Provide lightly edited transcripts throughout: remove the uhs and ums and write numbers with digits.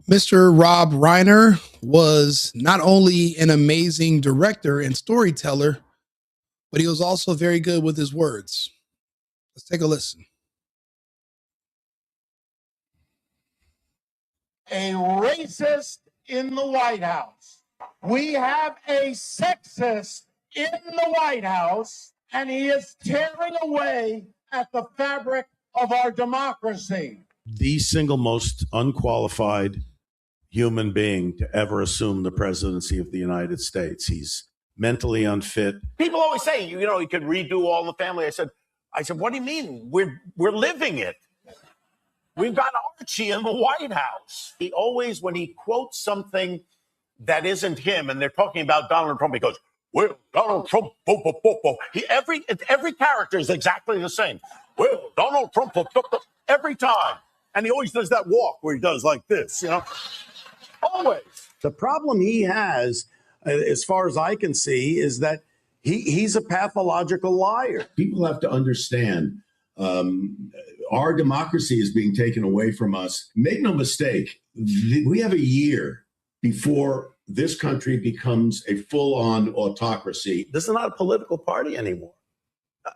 Mr. Rob Reiner was not only an amazing director and storyteller, but he was also very good with his words. Let's take a listen. A racist in the White House. We have a sexist in the White House, and he is tearing away at the fabric of our democracy. The single most unqualified human being to ever assume the presidency of the United States. He's mentally unfit. People always say, you know, he could redo all the family. I said, what do you mean? We're living it. We've got Archie in the White House. He always, when he quotes something that isn't him, and they're talking about Donald Trump, he goes, well, Donald Trump, every character is exactly the same. Well, Donald Trump, every time. And he always does that walk where he does like this, you know? Always. The problem he has, as far as I can see, is that he's a pathological liar. People have to understand our democracy is being taken away from us. Make no mistake, we have a year before this country becomes a full-on autocracy. This is not a political party anymore.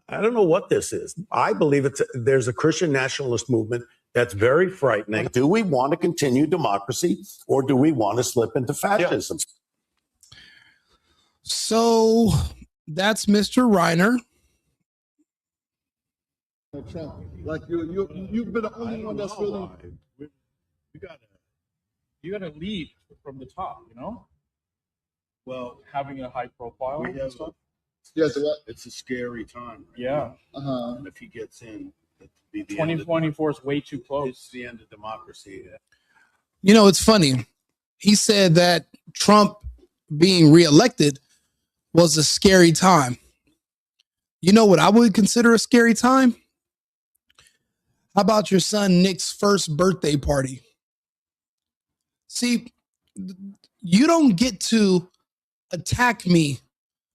I don't know what this is. I believe there's a Christian nationalist movement that's very frightening. Do we want to continue democracy, or do we want to slip into fascism? Yeah. So that's Mr. Reiner. Trump, like you've been the only one that's feeling. You gotta lead from the top, you know. Well, having a high profile. Yes, it's a scary time. Right? Yeah. And if he gets in, 2024 is way too close. It's the end of democracy. You know, it's funny. He said that Trump being reelected was a scary time. You know what I would consider a scary time? How about your son Nick's first birthday party? See, you don't get to attack me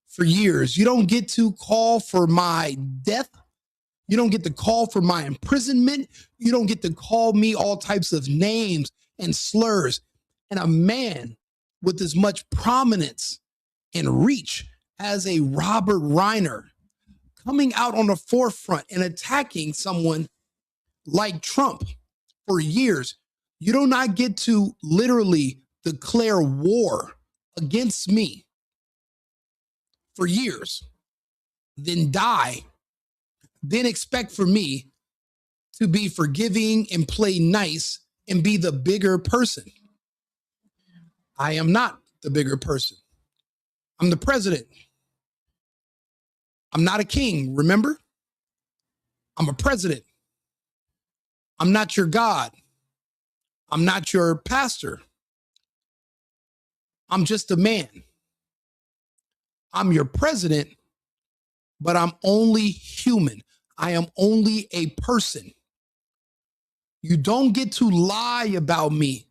for years. You don't get to call for my death. You don't get to call for my imprisonment. You don't get to call me all types of names and slurs. And a man with as much prominence and reach as a Robert Reiner coming out on the forefront and attacking someone like Trump for years, you do not get to literally declare war against me for years, then die, then expect for me to be forgiving and play nice and be the bigger person. I am not the bigger person. I'm the president. I'm not a king, remember? I'm a president. I'm not your God. I'm not your pastor. I'm just a man. I'm your president, but I'm only human. I am only a person. You don't get to lie about me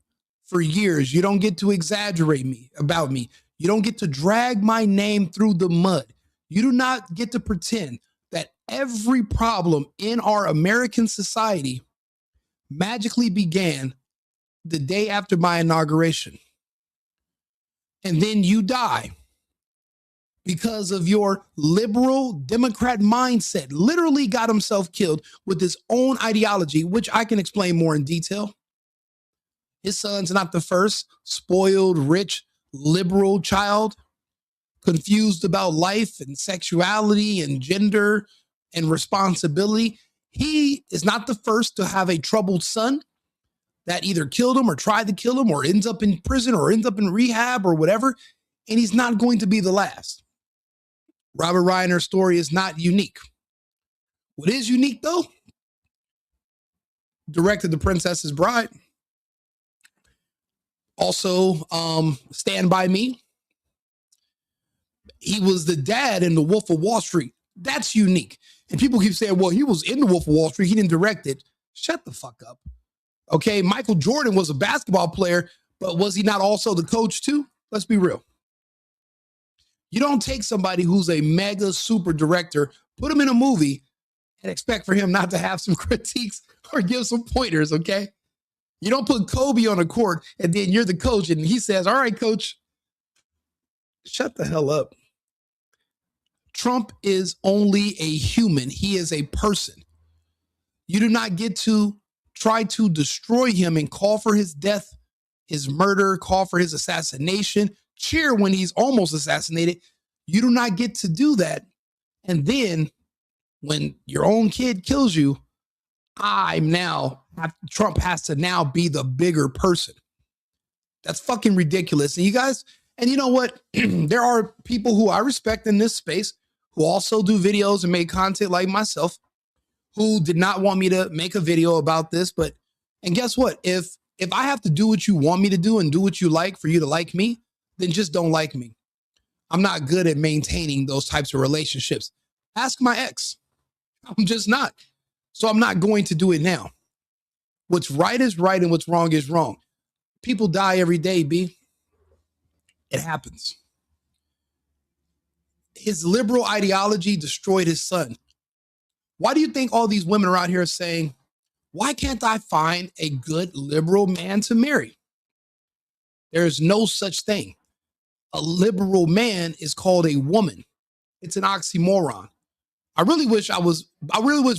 for years. You don't get to exaggerate about me. You don't get to drag my name through the mud. You do not get to pretend that every problem in our American society magically began the day after my inauguration. And then you die because of your liberal Democrat mindset. Literally got himself killed with his own ideology, which I can explain more in detail. His son's not the first spoiled, rich, liberal child, confused about life and sexuality and gender and responsibility. He is not the first to have a troubled son that either killed him or tried to kill him or ends up in prison or ends up in rehab or whatever. And he's not going to be the last. Robert Reiner's story is not unique. What is unique, though? Directed The Princess's Bride. Also, Stand By Me. He was the dad in The Wolf of Wall Street. That's unique. And people keep saying, well, he was in The Wolf of Wall Street. He didn't direct it. Shut the fuck up. Okay, Michael Jordan was a basketball player, but was he not also the coach too? Let's be real. You don't take somebody who's a mega super director, put him in a movie, and expect for him not to have some critiques or give some pointers, okay? You don't put Kobe on the court and then you're the coach and he says, all right, coach, shut the hell up. Trump is only a human. He is a person. You do not get to try to destroy him and call for his death, his murder, call for his assassination, cheer when he's almost assassinated. You do not get to do that. And then when your own kid kills you, Trump has to now be the bigger person. That's fucking ridiculous. And you guys, and you know what? There are people who I respect in this space who also do videos and make content like myself, who did not want me to make a video about this. But, and guess what? If I have to do what you want me to do and do what you like for you to like me, then just don't like me. I'm not good at maintaining those types of relationships. Ask my ex. I'm just not. So I'm not going to do it now. What's right is right and what's wrong is wrong. People die every day, B. It happens. His liberal ideology destroyed his son. Why do you think all these women around here are saying, why can't I find a good liberal man to marry? There is no such thing. A liberal man is called a woman. It's an oxymoron. I really wish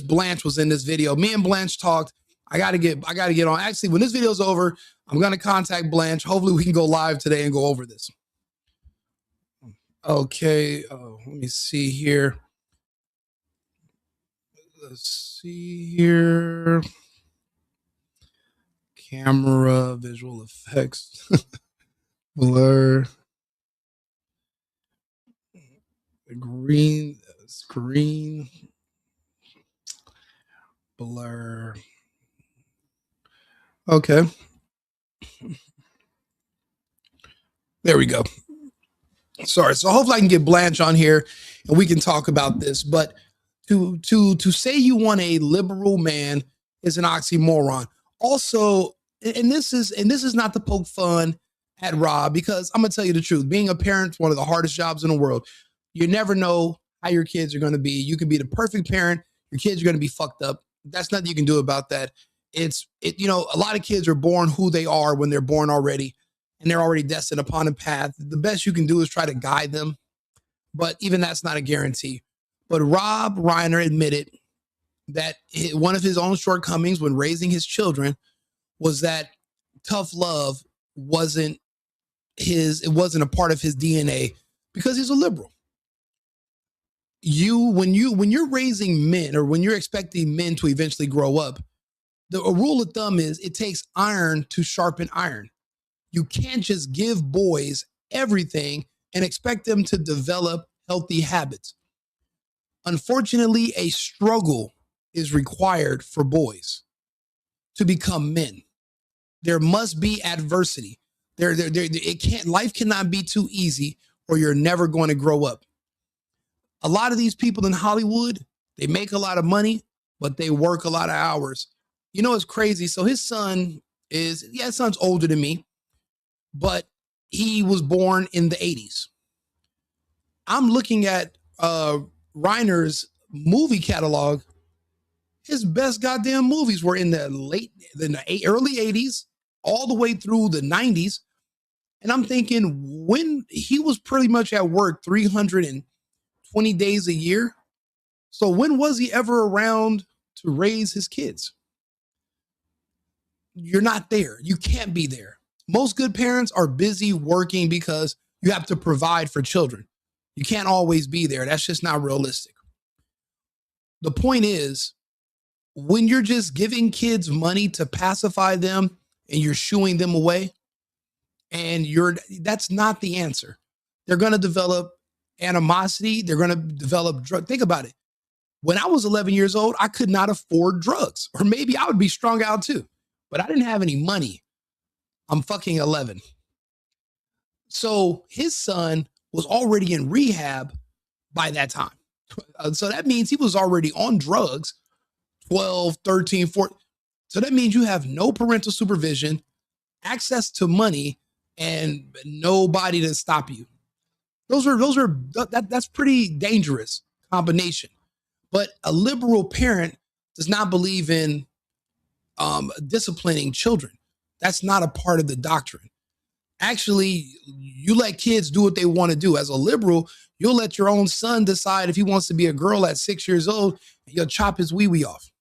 Blanche was in this video. Me and Blanche talked. I gotta get on. Actually, when this video's over, I'm gonna contact Blanche. Hopefully we can go live today and go over this. Okay, let me see here. Let's see here. Camera, visual effects, blur, green screen, blur. Okay. There we go. Sorry. So hopefully I can get Blanche on here and we can talk about this. But to say you want a liberal man is an oxymoron. Also, and this is not to poke fun at Rob, because I'm gonna tell you the truth. Being a parent is one of the hardest jobs in the world. You never know how your kids are gonna be. You can be the perfect parent. Your kids are gonna be fucked up. That's nothing you can do about that. A lot of kids are born who they are when they're born already, and they're already destined upon a path. The best you can do is try to guide them, but even that's not a guarantee. But Rob Reiner admitted that one of his own shortcomings when raising his children was that tough love wasn't a part of his DNA because he's a liberal. When you're raising men, or when you're expecting men to eventually grow up, a rule of thumb is it takes iron to sharpen iron. You can't just give boys everything and expect them to develop healthy habits. Unfortunately, a struggle is required for boys to become men. There must be adversity. Life cannot be too easy, or you're never going to grow up. A lot of these people in Hollywood, they make a lot of money, but they work a lot of hours. You know, it's crazy. So his son's older than me, but he was born in the 80s. I'm looking at Reiner's movie catalog. His best goddamn movies were in the early 80s, all the way through the 90s. And I'm thinking, when he was pretty much at work 320 days a year. So when was he ever around to raise his kids? You're not there. You can't be there. Most good parents are busy working because you have to provide for children. You can't always be there. That's just not realistic. The point is, when you're just giving kids money to pacify them and you're shooing them away, and that's not the answer. They're going to develop animosity. They're going to develop drug. Think about it. When I was 11 years old, I could not afford drugs, or maybe I would be strung out too, but I didn't have any money. I'm fucking 11. So his son was already in rehab by that time. So that means he was already on drugs, 12, 13, 14. So that means you have no parental supervision, access to money, and nobody to stop you. That's pretty dangerous combination. But a liberal parent does not believe in disciplining children. That's not a part of the doctrine. Actually, you let kids do what they want to do. As a liberal, you'll let your own son decide if he wants to be a girl at 6 years old, and you'll chop his wee-wee off.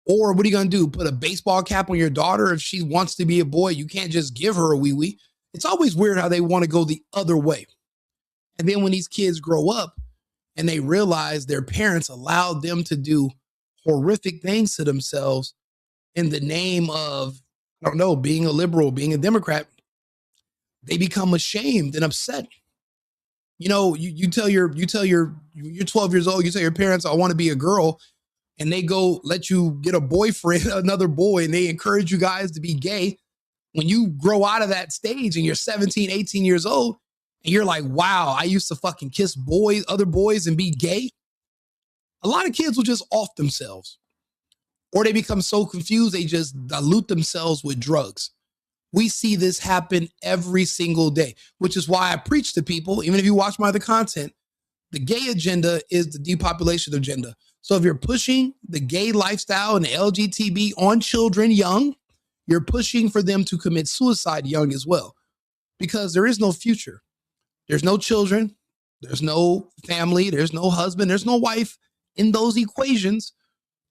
Or what are you going to do? Put a baseball cap on your daughter if she wants to be a boy? You can't just give her a wee-wee. It's always weird how they want to go the other way. And then when these kids grow up and they realize their parents allowed them to do horrific things to themselves in the name of, I don't know, being a liberal, being a Democrat, they become ashamed and upset. You know, you're 12 years old, you tell your parents, I want to be a girl, and they go let you get a boyfriend, another boy, and they encourage you guys to be gay. When you grow out of that stage and you're 17, 18 years old, and you're like, wow, I used to fucking kiss boys, other boys, and be gay. A lot of kids will just off themselves. Or they become so confused, they just dilute themselves with drugs. We see this happen every single day, which is why I preach to people, even if you watch my other content, the gay agenda is the depopulation agenda. So if you're pushing the gay lifestyle and the LGTB on children young, you're pushing for them to commit suicide young as well, because there is no future. There's no children. There's no family. There's no husband. There's no wife. In those equations,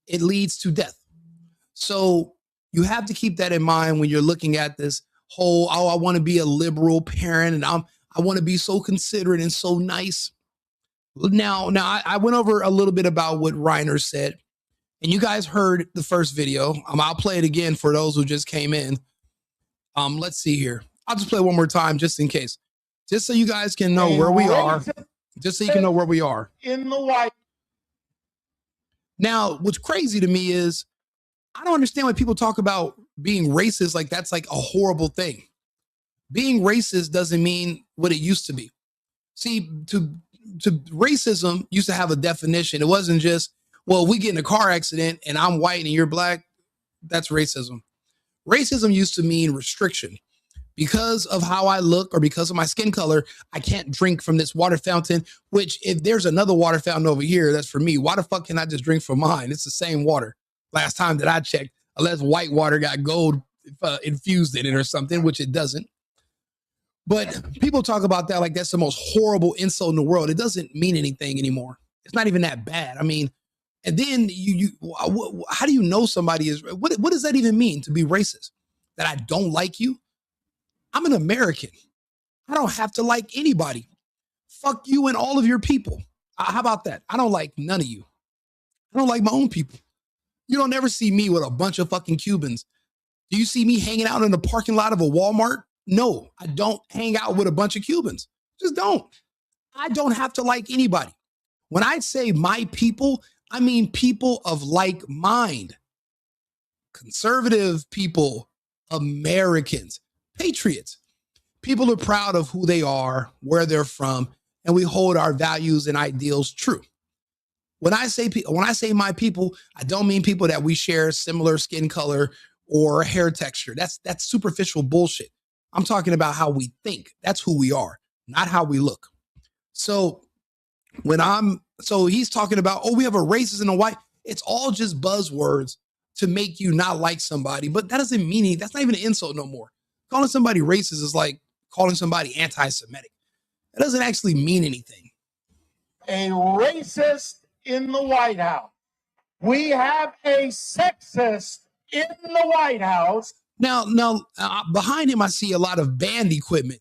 it leads to death. So you have to keep that in mind when you're looking at this whole, oh, I want to be a liberal parent and I want to be so considerate and so nice. Now I went over a little bit about what Reiner said, and you guys heard the first video. I'll play it again for those who just came in. Let's see here. I'll just play it one more time just in case, just so you guys can know where we are. Just so you can know where we are in the White. Now, what's crazy to me is I don't understand why people talk about being racist like that's like a horrible thing. Being racist doesn't mean what it used to be. See, to racism used to have a definition. It wasn't just, well, we get in a car accident and I'm white and you're black. That's racism. Racism used to mean restriction. Because of how I look or because of my skin color, I can't drink from this water fountain, which if there's another water fountain over here, that's for me. Why the fuck can I just drink from mine? It's the same water. Last time that I checked, unless white water got gold infused in it or something, which it doesn't. But people talk about that like that's the most horrible insult in the world. It doesn't mean anything anymore. It's not even that bad. I mean, and then how do you know somebody is, what does that even mean to be racist? That I don't like you? I'm an American. I don't have to like anybody. Fuck you and all of your people. How about that? I don't like none of you. I don't like my own people. You don't ever see me with a bunch of fucking Cubans. Do you see me hanging out in the parking lot of a Walmart? No, I don't hang out with a bunch of Cubans. Just don't. I don't have to like anybody. When I say my people, I mean people of like mind. Conservative people, Americans, patriots. People are proud of who they are, where they're from, and we hold our values and ideals true. When I say my people, I don't mean people that we share similar skin color or hair texture. That's superficial bullshit. I'm talking about how we think. That's who we are, not how we look. So he's talking about, oh, we have a racist and a white. It's all just buzzwords to make you not like somebody, but that doesn't mean that's not even an insult no more. Calling somebody racist is like calling somebody anti-Semitic. It doesn't actually mean anything. A racist in the White House. We have a sexist in the White House. Now, behind him, I see a lot of band equipment.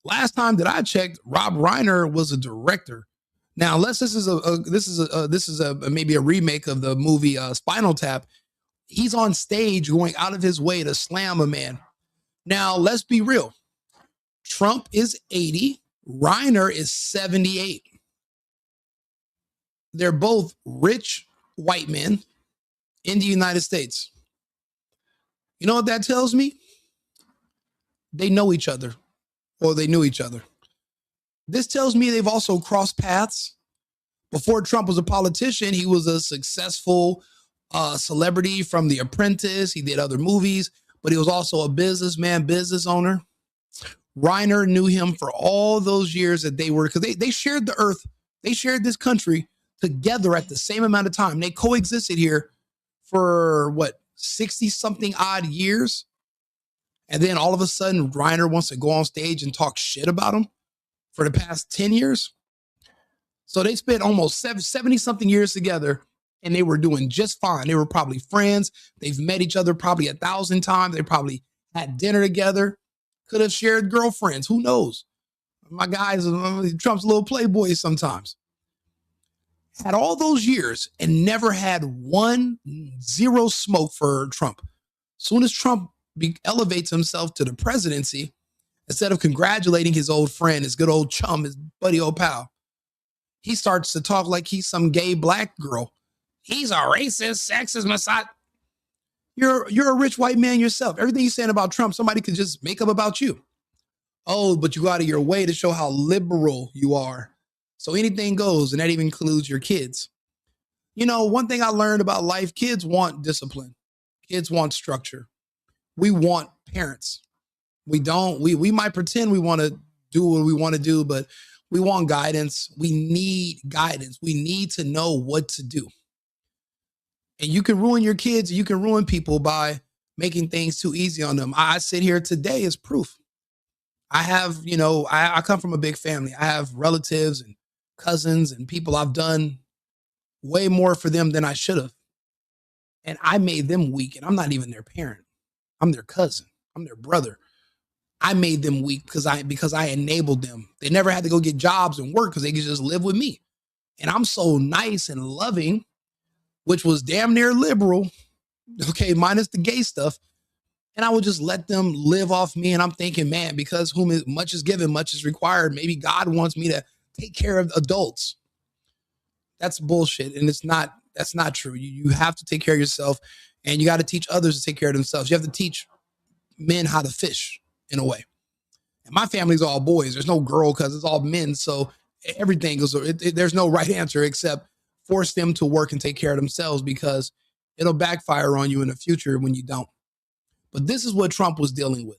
Last time that I checked, Rob Reiner was a director. Now, unless this is maybe a remake of the movie Spinal Tap, he's on stage going out of his way to slam a man. Now, let's be real. Trump is 80. Reiner is 78. They're both rich white men in the United States. You know what that tells me? They know each other, or they knew each other. This tells me they've also crossed paths. Before Trump was a politician, he was a successful celebrity from The Apprentice. He did other movies, but he was also a businessman, business owner. Reiner knew him for all those years that they were, because they shared the earth. They shared this country together at the same amount of time. They coexisted here for 60 something odd years. And then all of a sudden, Reiner wants to go on stage and talk shit about him for the past 10 years. So they spent almost 70 something years together and they were doing just fine. They were probably friends. They've met each other probably 1,000 times. They probably had dinner together, could have shared girlfriends. Who knows? My guys, Trump's a little playboy sometimes. Had all those years and never had zero smoke for Trump. Soon as Trump elevates himself to the presidency, instead of congratulating his old friend, his good old chum, his buddy old pal, he starts to talk like he's some gay black girl. He's a racist, sexist, misogynist. You're a rich white man yourself. Everything you're saying about Trump, somebody could just make up about you. Oh, but you go out of your way to show how liberal you are. So anything goes, and that even includes your kids. You know, one thing I learned about life, kids want discipline. Kids want structure. We want parents. We don't. We might pretend we want to do what we want to do, but we want guidance. We need guidance. We need to know what to do. And you can ruin your kids. You can ruin people by making things too easy on them. I sit here today as proof. I have, I come from a big family. I have relatives and cousins and people. I've done way more for them than I should have. And I made them weak. And I'm not even their parent. I'm their cousin. I'm their brother. I made them weak because I enabled them. They never had to go get jobs and work because they could just live with me. And I'm so nice and loving, which was damn near liberal. Okay, minus the gay stuff. And I would just let them live off me. And I'm thinking, man, because much is given, much is required. Maybe God wants me to take care of adults. That's bullshit. And that's not true. You have to take care of yourself, and you got to teach others to take care of themselves. You have to teach men how to fish in a way. And my family's all boys. There's no girl because it's all men. So everything goes, there's no right answer except force them to work and take care of themselves, because it'll backfire on you in the future when you don't. But this is what Trump was dealing with.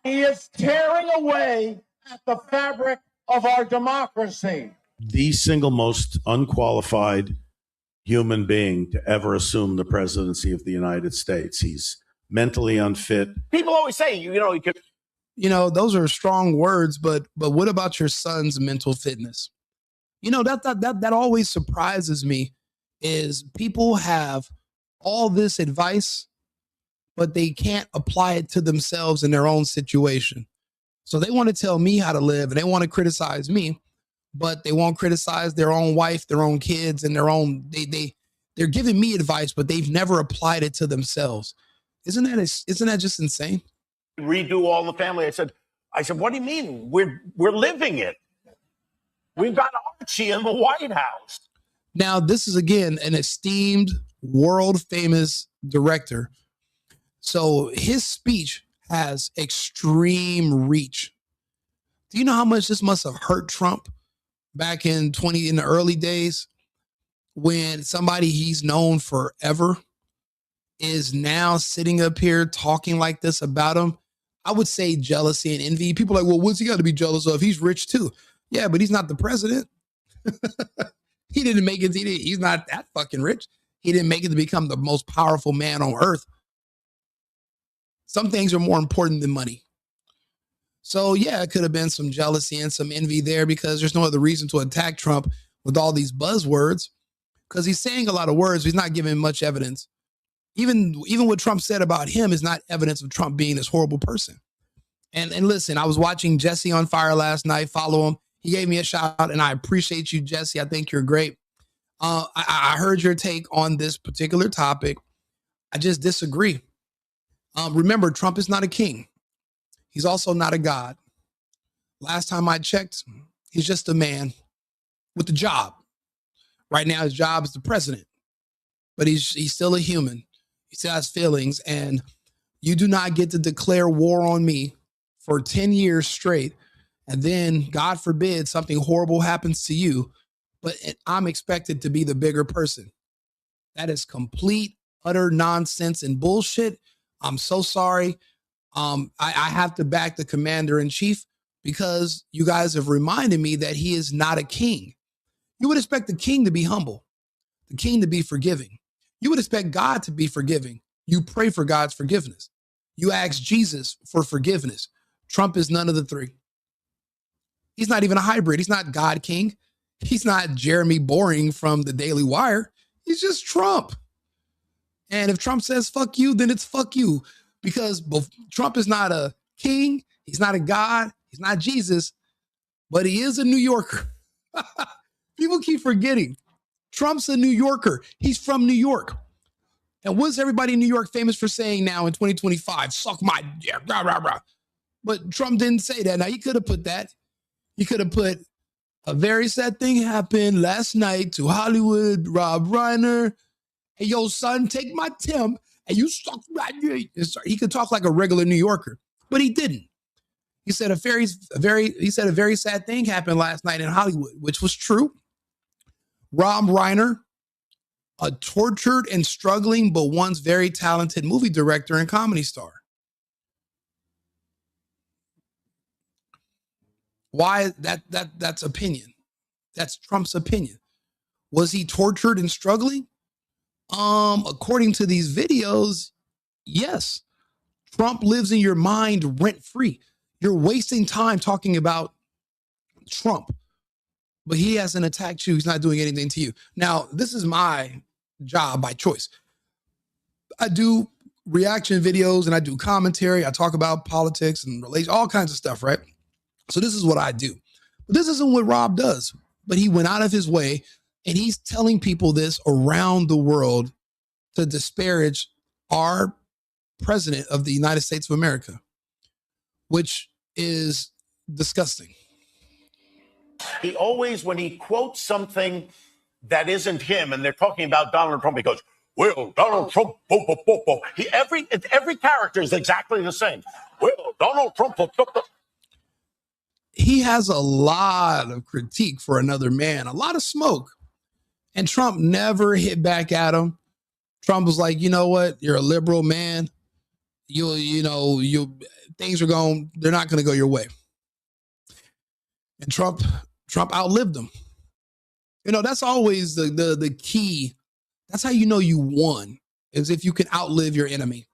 He is tearing away at the fabric of our democracy. The single most unqualified human being to ever assume the presidency of the United States. He's mentally unfit. People always say, he could. Those are strong words, but what about your son's mental fitness? That always surprises me, is people have all this advice, but they can't apply it to themselves in their own situation. So they want to tell me how to live and they want to criticize me, but they won't criticize their own wife, their own kids, and they're giving me advice, but they've never applied it to themselves. Isn't that just insane? Redo all the family. I said, what do you mean? We're living it. We've got Archie in the White House. Now, this is, again, an esteemed, world famous director. So his speech has extreme reach. Do you know how much this must have hurt Trump back in the early days, when somebody he's known forever is now sitting up here talking like this about him? I would say jealousy and envy. People are like, well, what's he got to be jealous of? He's rich too. Yeah, but he's not the president. He didn't make it. He's not that fucking rich. He didn't make it to become the most powerful man on earth. Some things are more important than money. So yeah, it could have been some jealousy and some envy there, because there's no other reason to attack Trump with all these buzzwords, because he's saying a lot of words. But he's not giving much evidence. Even what Trump said about him is not evidence of Trump being this horrible person. And listen, I was watching Jesse on Fire last night. Follow him. He gave me a shout out, and I appreciate you, Jesse. I think you're great. I heard your take on this particular topic. I just disagree. Remember, Trump is not a king. He's also not a god. Last time I checked, he's just a man with a job. Right now, his job is the president, but he's still a human. He still has feelings, and you do not get to declare war on me for 10 years straight, and then, God forbid, something horrible happens to you, but I'm expected to be the bigger person. That is complete, utter nonsense and bullshit. I'm so sorry. I have to back the commander-in-chief, because you guys have reminded me that he is not a king. You would expect the king to be humble, the king to be forgiving. You would expect God to be forgiving. You pray for God's forgiveness. You ask Jesus for forgiveness. Trump is none of the three. He's not even a hybrid. He's not God King. He's not Jeremy Boring from the Daily Wire. He's just Trump. And if Trump says fuck you, then it's fuck you. Because Trump is not a king. He's not a God. He's not Jesus. But he is a New Yorker. People keep forgetting. Trump's a New Yorker. He's from New York. And what's everybody in New York famous for saying now in 2025? Suck my dick, rah, rah, rah. But Trump didn't say that. Now, he could have put that. He could have put, a very sad thing happened last night to Hollywood, Rob Reiner. Hey, yo, son, take my Tim and you suck my dick. He could talk like a regular New Yorker, but he didn't. He said a very sad thing happened last night in Hollywood, which was true. Rob Reiner, a tortured and struggling but once very talented movie director and comedy star. Why that's opinion? That's Trump's opinion. Was he tortured and struggling? According to these videos, yes. Trump lives in your mind rent free. You're wasting time talking about Trump, but he hasn't attacked you. He's not doing anything to you. Now, this is my job by choice. I do reaction videos and I do commentary. I talk about politics and relations, all kinds of stuff, right? So this is what I do. But this isn't what Rob does. But he went out of his way and he's telling people this around the world to disparage our president of the United States of America, which is disgusting. He always, when he quotes something that isn't him, and they're talking about Donald Trump, he goes, well, Donald Trump, every character is exactly the same. Well, Donald Trump. He has a lot of critique for another man, a lot of smoke. And Trump never hit back at him. Trump was like, you know what? You're a liberal man. Things are they're not going to go your way. And Trump outlived them. That's always the key. That's how you know you won, is if you can outlive your enemy.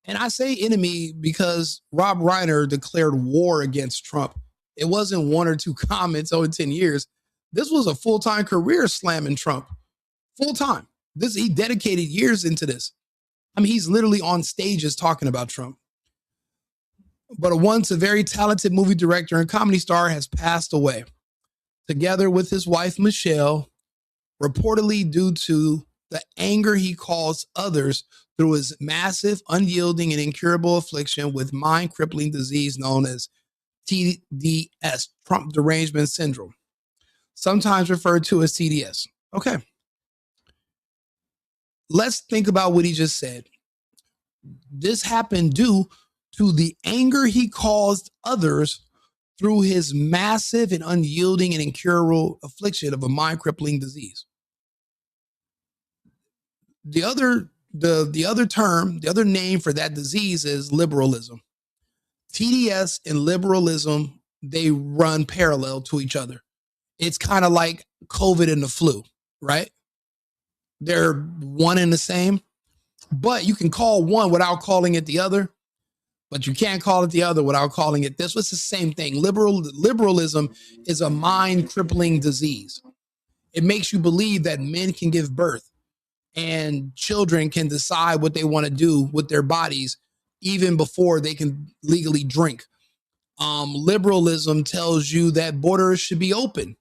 And I say enemy because Rob Reiner declared war against Trump. It wasn't one or two comments over 10 years. This was a full-time career slamming Trump. Full-time. He dedicated years into this. I mean, he's literally on stages talking about Trump. But once a very talented movie director and comedy star has passed away, together with his wife, Michelle, reportedly due to the anger he caused others through his massive, unyielding, and incurable affliction with mind-crippling disease known as TDS, Trump Derangement Syndrome, sometimes referred to as TDS. Okay. Let's think about what he just said. This happened due to the anger he caused others through his massive and unyielding and incurable affliction of a mind-crippling disease. The other name for that disease is liberalism. TDS and liberalism, they run parallel to each other. It's kind of like COVID and the flu, right? They're one and the same, but you can call one without calling it the other, but you can't call it the other without calling it this. It's the same thing. Liberalism is a mind-crippling disease. It makes you believe that men can give birth and children can decide what they want to do with their bodies even before they can legally drink. Liberalism tells you that borders should be open,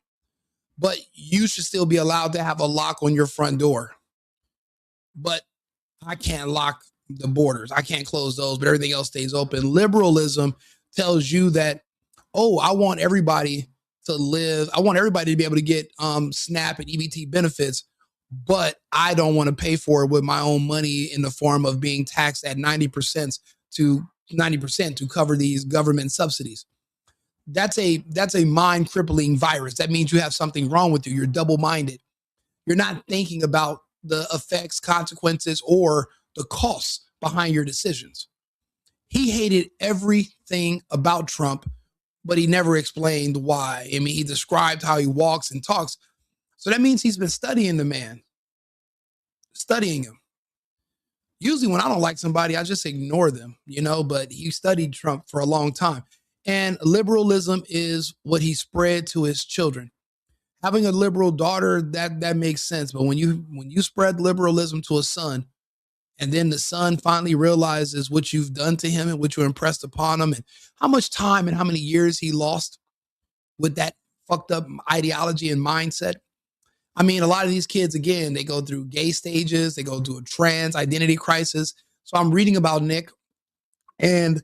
but you should still be allowed to have a lock on your front door. But I can't lock the borders. I can't close those, but everything else stays open. Liberalism tells you that, I want everybody to live. I want everybody to be able to get SNAP and EBT benefits, but I don't want to pay for it with my own money in the form of being taxed at 90% to cover these government subsidies. That's a mind-crippling virus. That means you have something wrong with you. You're double-minded. You're not thinking about the effects, consequences, or the costs behind your decisions. He hated everything about Trump, but he never explained why. I mean, he described how he walks and talks. So that means he's been studying the man, studying him. Usually when I don't like somebody, I just ignore them, but he studied Trump for a long time. And liberalism is what he spread to his children. Having a liberal daughter, that makes sense. But when you spread liberalism to a son, and then the son finally realizes what you've done to him and what you impressed upon him and how much time and how many years he lost with that fucked up ideology and mindset. I mean, a lot of these kids, again, they go through gay stages, they go through a trans identity crisis. So I'm reading about Nick, and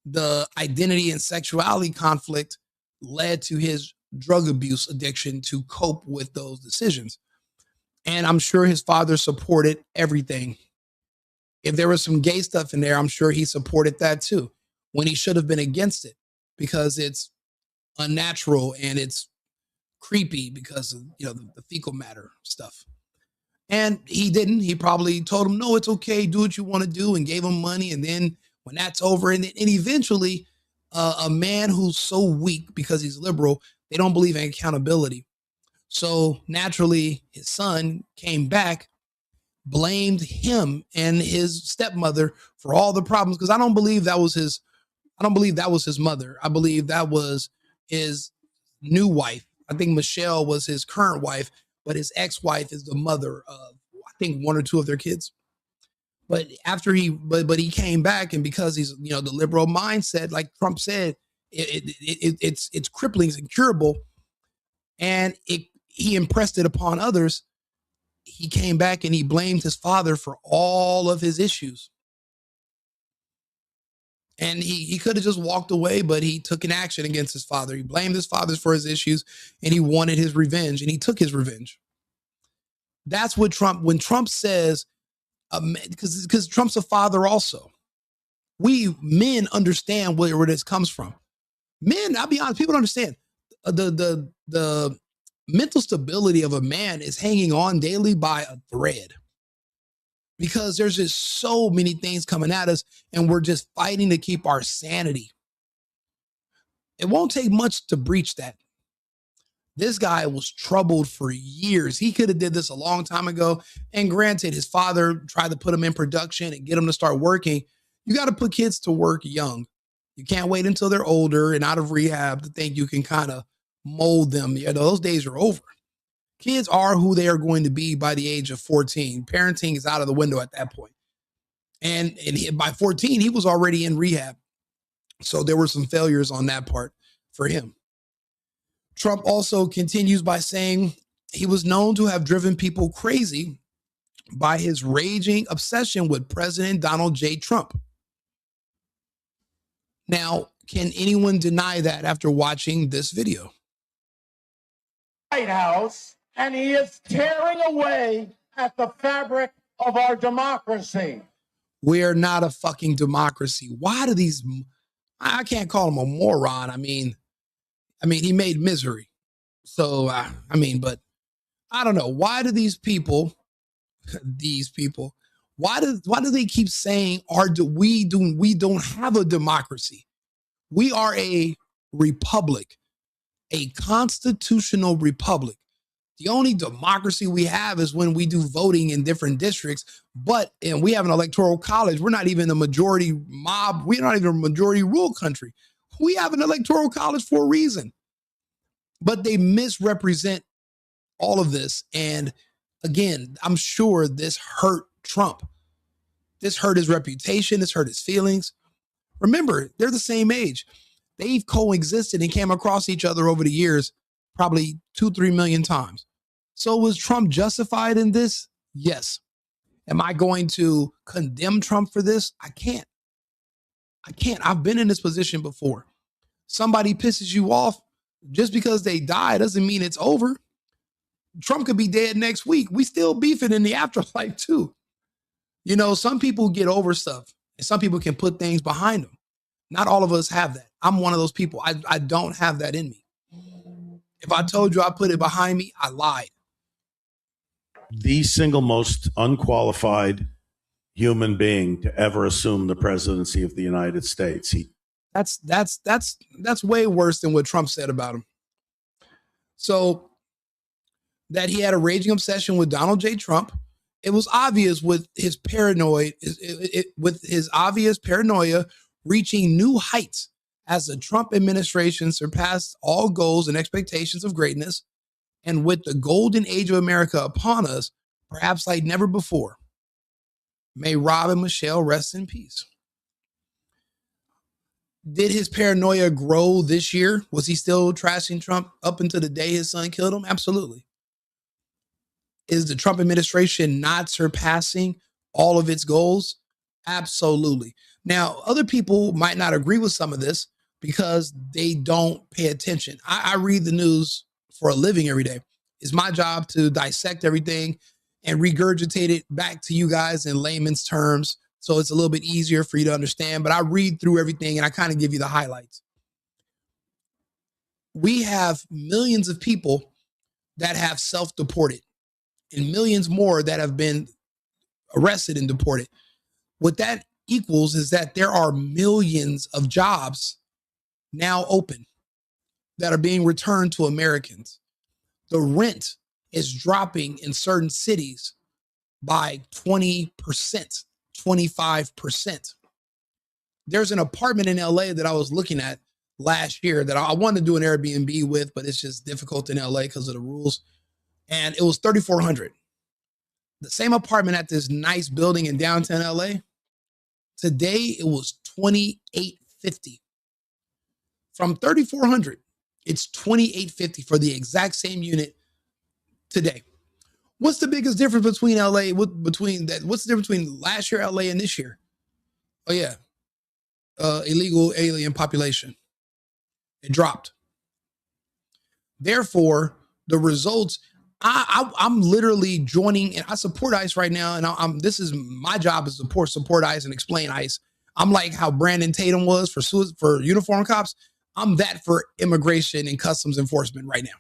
the identity and sexuality conflict led to his drug abuse addiction to cope with those decisions. And I'm sure his father supported everything. If there was some gay stuff in there, I'm sure he supported that too, when he should have been against it because it's unnatural and it's creepy because of the fecal matter stuff. And he didn't. He probably told him, no, it's okay, do what you want to do, and gave him money. And then when that's over, and eventually a man who's so weak because he's liberal, they don't believe in accountability. So naturally, his son came back, blamed him and his stepmother for all the problems, because I don't believe that was his mother. I believe that was his new wife. I think Michelle was his current wife, but his ex-wife is the mother of, I think, one or two of their kids. But after he came back, and because he's the liberal mindset, like Trump said, it's crippling, it's incurable, and he impressed it upon others. He came back and he blamed his father for all of his issues. And he could have just walked away, but he took an action against his father. He blamed his father for his issues, and he wanted his revenge, and he took his revenge. That's what when Trump says, because Trump's a father also. We men understand where this comes from. Men, I'll be honest, people don't understand. The mental stability of a man is hanging on daily by a thread, because there's just so many things coming at us, and we're just fighting to keep our sanity. It won't take much to breach that. This guy was troubled for years. He could have did this a long time ago. And granted, his father tried to put him in production and get him to start working. You got to put kids to work young. You can't wait until they're older and out of rehab to think you can kind of mold them. Those days are over. Kids are who they are going to be by the age of 14. Parenting is out of the window at that point. And by 14, he was already in rehab. So there were some failures on that part for him. Trump also continues by saying he was known to have driven people crazy by his raging obsession with President Donald J. Trump. Now, can anyone deny that after watching this video? White House, and he is tearing away at the fabric of our democracy. We are not a fucking democracy. Why do these, I can't call him a moron. I mean, he made misery. So, but I don't know. Why do these people, why do they keep saying, we don't have a democracy? We are a republic, a constitutional republic. The only democracy we have is when we do voting in different districts, and we have an electoral college. We're not even a majority mob. We're not even a majority rule country. We have an electoral college for a reason. But they misrepresent all of this. And again, I'm sure this hurt Trump. This hurt his reputation. This hurt his feelings. Remember, they're the same age. They've coexisted and came across each other over the years, probably 2-3 million times. So was Trump justified in this? Yes. Am I going to condemn Trump for this? I can't. I've been in this position before. Somebody pisses you off, just because they die doesn't mean it's over. Trump could be dead next week. We still beefing in the afterlife too. Some people get over stuff, and some people can put things behind them. Not all of us have that. I'm one of those people. I don't have that in me. If I told you I put it behind me, I lied. The single most unqualified human being to ever assume the presidency of the United States. That's way worse than what Trump said about him. So that he had a raging obsession with Donald J. Trump, It was obvious with his with his obvious paranoia reaching new heights as the Trump administration surpassed all goals and expectations of greatness, and with the golden age of America upon us, perhaps like never before. May Rob and Michelle rest in peace. Did his paranoia grow this year? Was he still trashing Trump up until the day his son killed him? Absolutely. Is the Trump administration not surpassing all of its goals? Absolutely. Now, other people might not agree with some of this because they don't pay attention. I read the news for a living every day. It's my job to dissect everything and regurgitate it back to you guys in layman's terms, so it's a little bit easier for you to understand. But I read through everything and I kind of give you the highlights. We have millions of people that have self-deported and millions more that have been arrested and deported. What that equals is that there are millions of jobs now open that are being returned to Americans. The rent is dropping in certain cities by 20%, 25%. There's an apartment in LA that I was looking at last year that I wanted to do an Airbnb with, but it's just difficult in LA because of the rules. And it was $3,400. The same apartment at this nice building in downtown LA, today it was $2,850. From $3,400, it's $2,850 for the exact same unit today. What's the biggest difference between LA? What's the difference between last year LA and this year? Oh yeah, illegal alien population. It dropped. Therefore, the results. I'm literally joining, and I support ICE right now. And this is my job is to support ICE and explain ICE. I'm like how Brandon Tatum was for uniform cops. I'm that for immigration and customs enforcement right now.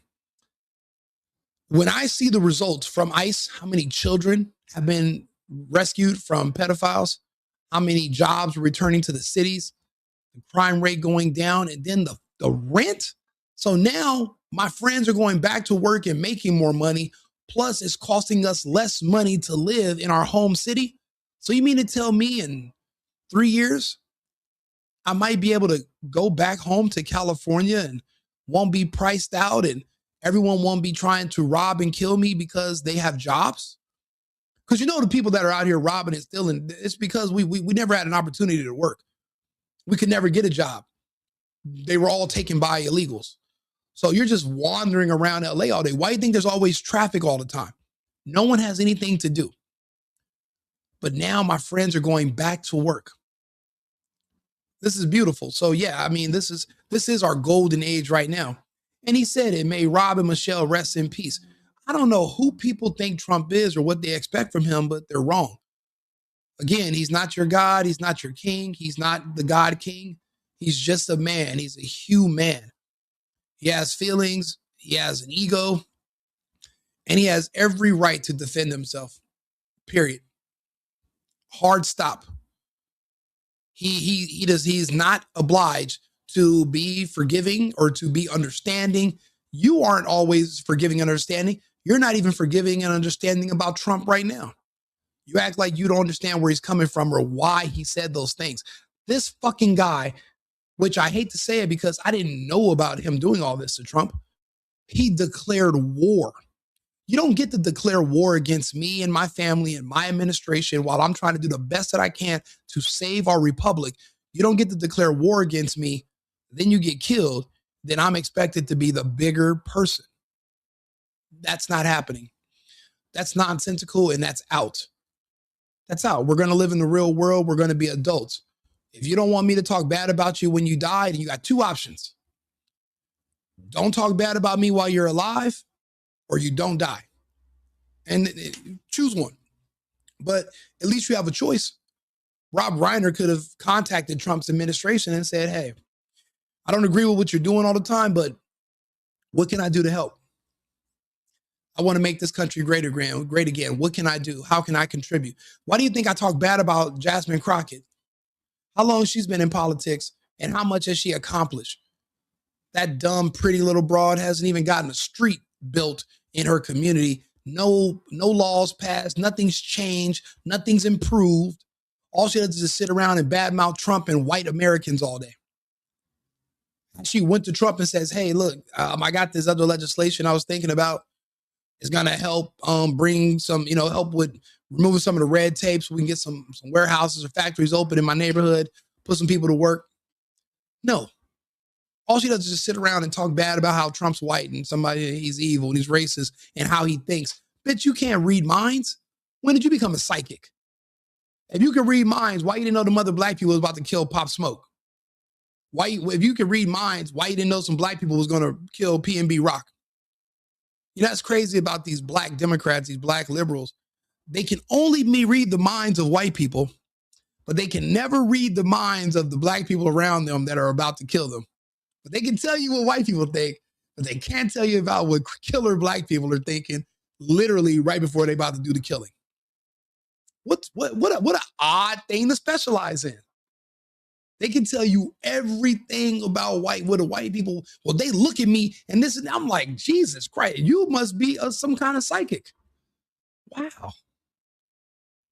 When I see the results from ICE, how many children have been rescued from pedophiles, how many jobs are returning to the cities, the crime rate going down, and then the rent. So now my friends are going back to work and making more money. Plus, it's costing us less money to live in our home city. So you mean to tell me in 3 years, I might be able to go back home to California and won't be priced out and everyone won't be trying to rob and kill me because they have jobs? Because the people that are out here robbing and stealing, it's because we never had an opportunity to work. We could never get a job. They were all taken by illegals. So you're just wandering around LA all day. Why do you think there's always traffic all the time? No one has anything to do. But now my friends are going back to work. This is beautiful. So yeah, I mean, this is our golden age right now. And he said it, may Rob and Michelle rest in peace. I don't know who people think Trump is or what they expect from him, but they're wrong. Again, he's not your God. He's not your king. He's not the God king. He's just a man. He's a human. He has feelings. He has an ego. And he has every right to defend himself. Period. Hard stop. He's not obliged to be forgiving or to be understanding. You aren't always forgiving and understanding. You're not even forgiving and understanding about Trump right now. You act like you don't understand where he's coming from or why he said those things. This fucking guy, which I hate to say it because I didn't know about him doing all this to Trump, he declared war. You don't get to declare war against me and my family and my administration while I'm trying to do the best that I can to save our republic. You don't get to declare war against me, then you get killed, then I'm expected to be the bigger person. That's not happening. That's nonsensical and that's out. That's out. We're going to live in the real world. We're going to be adults. If you don't want me to talk bad about you when you die, then you got two options. Don't talk bad about me while you're alive, or you don't die. And choose one. But at least you have a choice. Rob Reiner could have contacted Trump's administration and said, hey, I don't agree with what you're doing all the time, but what can I do to help? I want to make this country great again. What can I do? How can I contribute? Why do you think I talk bad about Jasmine Crockett? How long she's been in politics and how much has she accomplished? That dumb, pretty little broad hasn't even gotten a street built in her community, no laws passed, nothing's changed, nothing's improved. All she does is just sit around and badmouth Trump and white Americans all day. She went to Trump and says, hey, look, I got this other legislation I was thinking about. It's going to help bring some, help with removing some of the red tape so we can get some warehouses or factories open in my neighborhood, put some people to work. No. All she does is just sit around and talk bad about how Trump's white and he's evil and he's racist and how he thinks. Bitch, you can't read minds. When did you become a psychic? If you can read minds, why you didn't know the mother black people was about to kill Pop Smoke? If you can read minds, why you didn't know some black people was going to kill PNB Rock? That's crazy about these black Democrats, these black liberals. They can only read the minds of white people, but they can never read the minds of the black people around them that are about to kill them. But they can tell you what white people think, but they can't tell you about what killer black people are thinking literally right before they're about to do the killing. What an odd thing to specialize in. They can tell you everything about what the white people, well, they look at me and this, and I'm like, Jesus Christ, you must be some kind of psychic. Wow.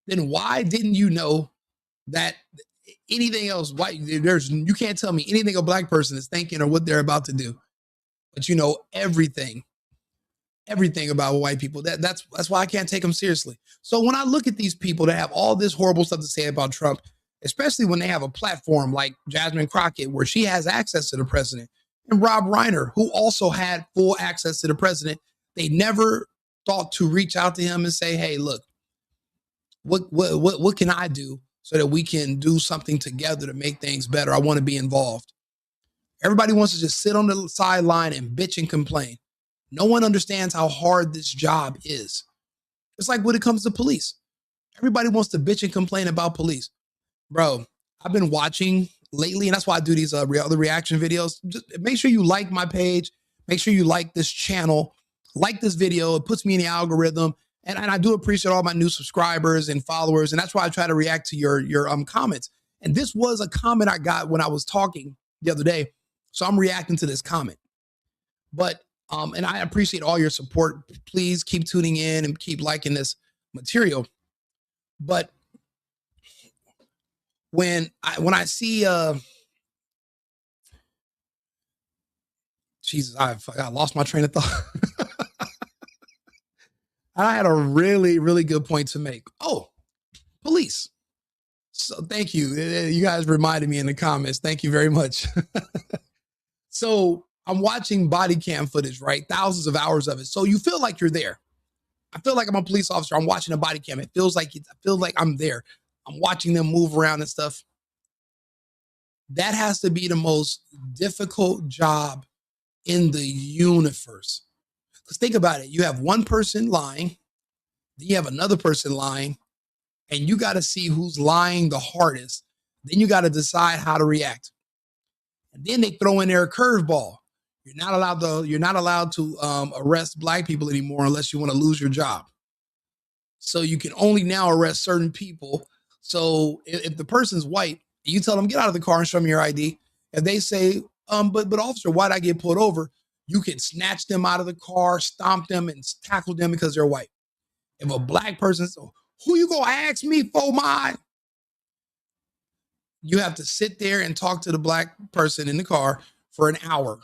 Then why didn't you know that anything else white, you can't tell me anything a black person is thinking or what they're about to do, but you know everything about white people. That's why I can't take them seriously. So when I look at these people that have all this horrible stuff to say about Trump, especially when they have a platform like Jasmine Crockett, where she has access to the president, and Rob Reiner, who also had full access to the president, they never thought to reach out to him and say, hey, look, what can I do so that we can do something together to make things better? I want to be involved. Everybody wants to just sit on the sideline and bitch and complain. No one understands how hard this job is. It's like when it comes to police. Everybody wants to bitch and complain about police. Bro, I've been watching lately, and that's why I do these other reaction videos. Just make sure you like my page. Make sure you like this channel. Like this video. It puts me in the algorithm. And I do appreciate all my new subscribers and followers. And that's why I try to react to your comments. And this was a comment I got when I was talking the other day. So I'm reacting to this comment. But and I appreciate all your support. Please keep tuning in and keep liking this material. But when I see Jesus, I lost my train of thought. I had a really, really good point to make. Oh, police. So thank you. You guys reminded me in the comments. Thank you very much. So I'm watching body cam footage, right? Thousands of hours of it. So you feel like you're there. I feel like I'm a police officer. I'm watching a body cam. I feel like I'm there. I'm watching them move around and stuff. That has to be the most difficult job in the universe. Because think about it. You have one person lying, then you have another person lying, and you got to see who's lying the hardest. Then you got to decide how to react. And then they throw in there a curveball. You're not allowed to arrest black people anymore unless you want to lose your job. So you can only now arrest certain people. So if the person's white, you tell them, get out of the car and show me your ID. If they say, but officer, why'd I get pulled over? You can snatch them out of the car, stomp them, and tackle them because they're white. If a black person says, who you gonna ask me for mine? You have to sit there and talk to the black person in the car for an hour.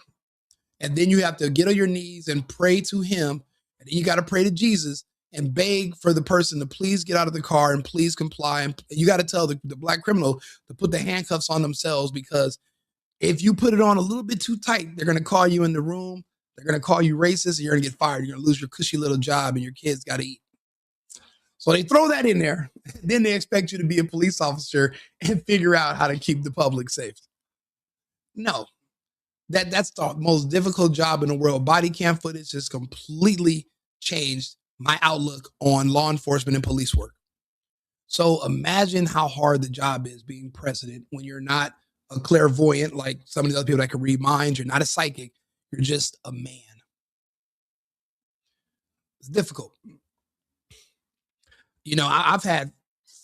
And then you have to get on your knees and pray to him. And then you got to pray to Jesus and beg for the person to please get out of the car and please comply. And you got to tell the black criminal to put the handcuffs on themselves, because if you put it on a little bit too tight, they're going to call you in the room. They're going to call you racist, and you're going to get fired. You're going to lose your cushy little job, and your kids got to eat. So they throw that in there. Then they expect you to be a police officer and figure out how to keep the public safe. No, that's the most difficult job in the world. Body cam footage has completely changed my outlook on law enforcement and police work. So imagine how hard the job is being president when you're not a clairvoyant like some of the other people that can read minds. You're not a psychic. You're just a man. It's difficult. You know, I've had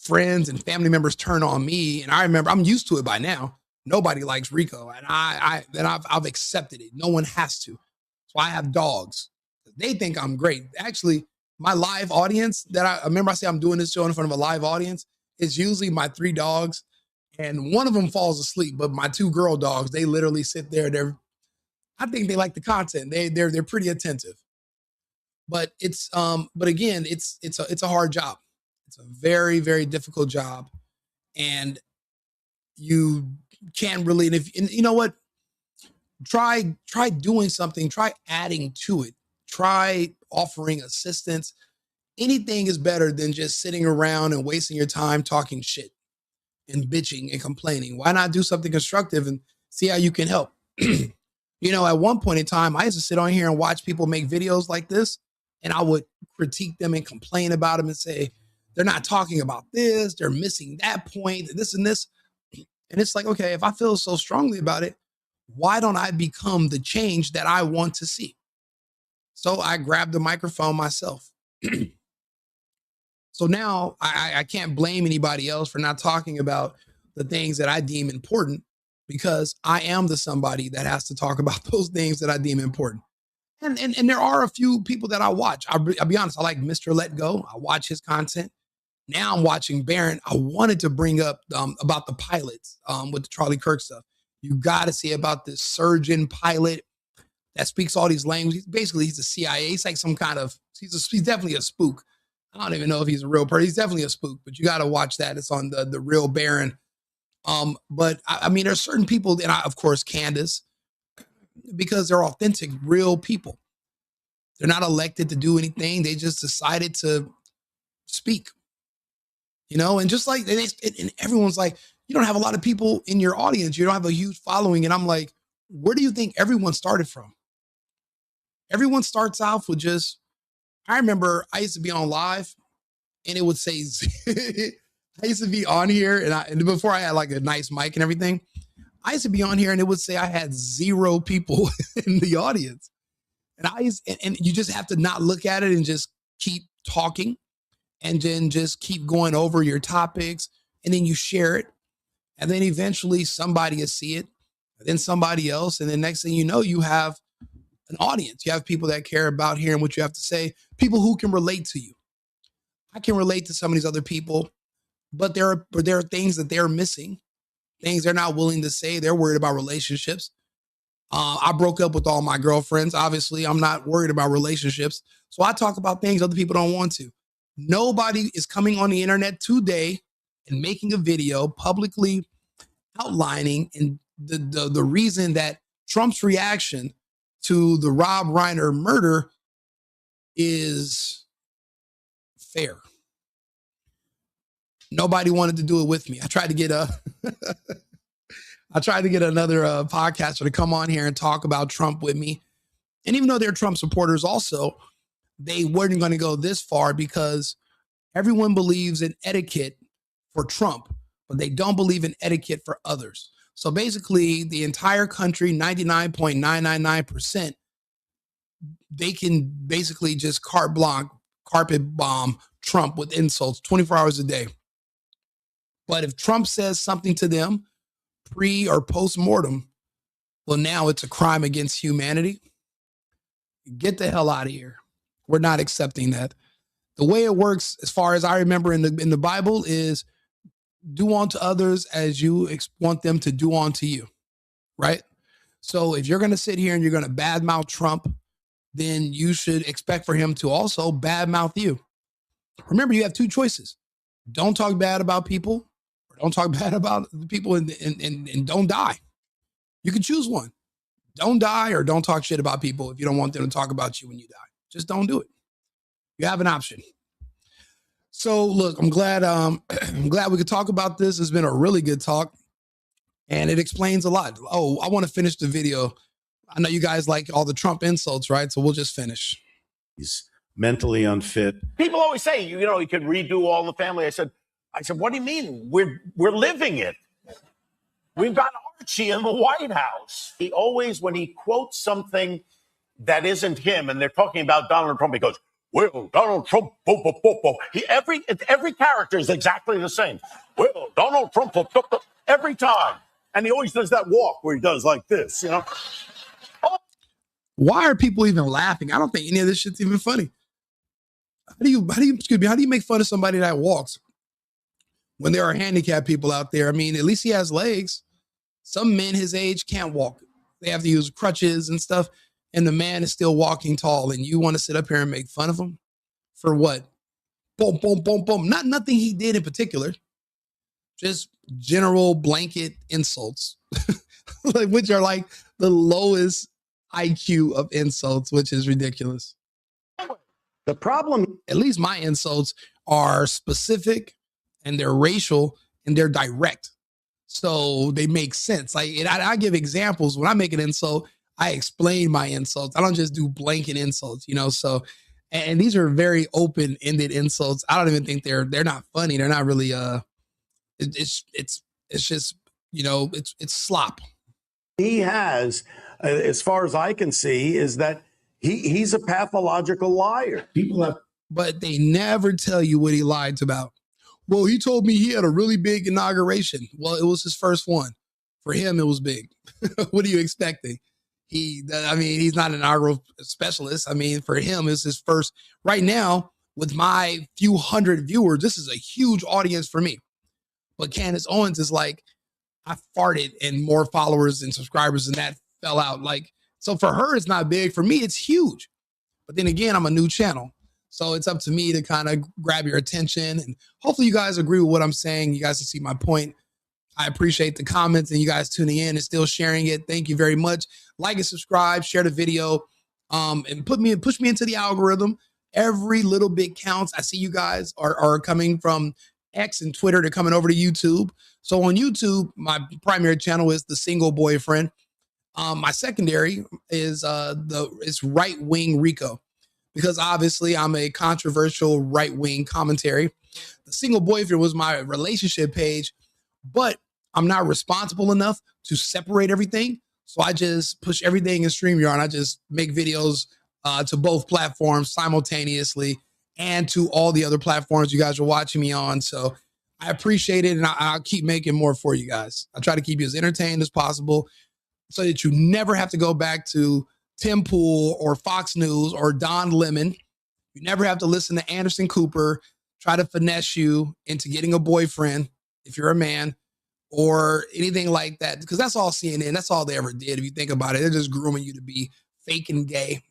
friends and family members turn on me, and I remember I'm used to it by now. Nobody likes Rico, and I've accepted it. No one has to. So I have dogs. They think I'm great. Actually, my live audience that I remember I say I'm doing this show in front of a live audience is usually my 3 dogs, and one of them falls asleep, but my 2 girl dogs, they literally sit there. I think they like the content. They're pretty attentive. But but again, it's a hard job. It's a very, very difficult job. And you can't really, and you know what? Try doing something, try adding to it, try offering assistance. Anything is better than just sitting around and wasting your time talking shit and bitching and complaining. Why not do something constructive and see how you can help? You know, at one point in time, I used to sit on here and watch people make videos like this, and I would critique them and complain about them and say, they're not talking about this, they're missing that point, this and this. And it's like, okay, if I feel so strongly about it, why don't I become the change that I want to see? So I grabbed the microphone myself. So now I can't blame anybody else for not talking about the things that I deem important, because I am the somebody that has to talk about those things that I deem important. And there are a few people that I watch. I'll be honest, I like Mr. Let Go. I watch his content. Now I'm watching Barron. I wanted to bring up about the pilots with the Charlie Kirk stuff. You got to see about this surgeon pilot that speaks all these languages. Basically, he's a CIA. He's like some kind of, he's definitely a spook. I don't even know if he's a real person. He's definitely a spook, but you got to watch that. It's on the real Barron. But I mean, there's certain people, and of course, Candace, because they're authentic, real people. They're not elected to do anything. They just decided to speak, you know, and just like, and everyone's like, you don't have a lot of people in your audience. You don't have a huge following. And I'm like, where do you think everyone started from? Everyone starts off with just, I remember I used to be on live and it would say, I used to be on here and before I had like a nice mic and everything, I used to be on here and it would say I had 0 people in the audience. And you just have to not look at it and just keep talking and then just keep going over your topics, and then you share it. And then eventually somebody will see it, and then somebody else. And then next thing you know, you have an audience. You have people that care about hearing what you have to say, people who can relate to you. I can relate to some of these other people, but there are things that they're missing, things they're not willing to say. They're worried about relationships. I broke up with all my girlfriends. Obviously, I'm not worried about relationships. So I talk about things other people don't want to. Nobody is coming on the internet today and making a video publicly outlining and the reason that Trump's reaction to the Rob Reiner murder is fair. Nobody wanted to do it with me. I tried to get another podcaster to come on here and talk about Trump with me. And even though they're Trump supporters also, they weren't going to go this far because everyone believes in etiquette for Trump, but they don't believe in etiquette for others. So basically, the entire country, 99.999%, they can basically just carpet bomb Trump with insults 24 hours a day. But if Trump says something to them, pre or post-mortem, well, now it's a crime against humanity. Get the hell out of here. We're not accepting that. The way it works, as far as I remember in the Bible, is do unto others as you want them to do unto you, right? So if you're going to sit here and you're going to badmouth Trump, then you should expect for him to also badmouth you. Remember, you have 2 choices. Don't talk bad about people, or don't talk bad about the people and don't die. You can choose one. Don't die or don't talk shit about people if you don't want them to talk about you when you die. Just don't do it. You have an option. So look, I'm glad we could talk about this. It's been a really good talk, and it explains a lot. Oh, I want to finish the video. I know you guys like all the Trump insults, right? So we'll just finish. He's mentally unfit. People always say, you know, you could redo All in the Family. I said, what do you mean? We're living it. We've got Archie in the White House. He always, when he quotes something that isn't him, and they're talking about Donald Trump, he goes, well, Donald Trump, every character is exactly the same. Well, Donald Trump, every time. And he always does that walk where he does like this, you know? Why are people even laughing? I don't think any of this shit's even funny. excuse me, how do you make fun of somebody that walks when there are handicapped people out there? I mean, at least he has legs. Some men his age can't walk. They have to use crutches and stuff. And the man is still walking tall. And you want to sit up here and make fun of him? For what? Boom, boom, boom, boom. Not nothing he did in particular. Just general blanket insults, like which are like the lowest IQ of insults, which is ridiculous. The problem, at least my insults are specific and they're racial and they're direct. So they make sense. Like I give examples when I make an insult. I explain my insults. I don't just do blanket insults, you know. So, and these are very open-ended insults. I don't even think they're not funny. They're not really. It's just, you know, it's slop. he has, as far as I can see, is that he's a pathological liar. People have, but they never tell you what he lied about. Well, he told me he had a really big inauguration. Well, it was his first one. For him, it was big. What are you expecting? I mean, he's not an inaugural specialist. I mean, for him, it's his first. Right now, with my few hundred viewers, this is a huge audience for me. But Candace Owens is like, I farted and more followers and subscribers and that fell out. Like, so for her, it's not big. For me, it's huge. But then again, I'm a new channel. So it's up to me to kind of grab your attention. And hopefully you guys agree with what I'm saying. You guys can see my point. I appreciate the comments and you guys tuning in and still sharing it. Thank you very much. Like and subscribe, share the video, and push me into the algorithm. Every little bit counts. I see you guys are coming from X and Twitter. They're coming over to YouTube. So on YouTube, my primary channel is The Single Boyfriend. My secondary is it's Right Wing Rico, because obviously I'm a controversial right wing commentary. The Single Boyfriend was my relationship page, but I'm not responsible enough to separate everything. So I just push everything in StreamYard. I just make videos to both platforms simultaneously and to all the other platforms you guys are watching me on. So I appreciate it. And I'll keep making more for you guys. I try to keep you as entertained as possible so that you never have to go back to Tim Pool or Fox News or Don Lemon. You never have to listen to Anderson Cooper try to finesse you into getting a boyfriend if you're a man or anything like that, because that's all CNN. That's all they ever did. If you think about it, they're just grooming you to be fake and gay.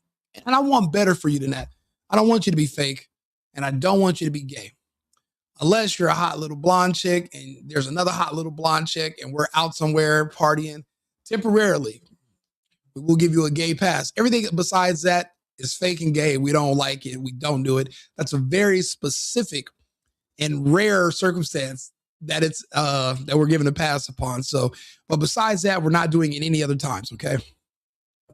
And I want better for you than that. I don't want you to be fake, and I don't want you to be gay. Unless you're a hot little blonde chick and there's another hot little blonde chick and we're out somewhere partying temporarily, we'll give you a gay pass. Everything besides that is fake and gay. We don't like it. We don't do it. That's a very specific and rare circumstance that it's that we're given a pass upon. So, but besides that, we're not doing it any other times. Okay.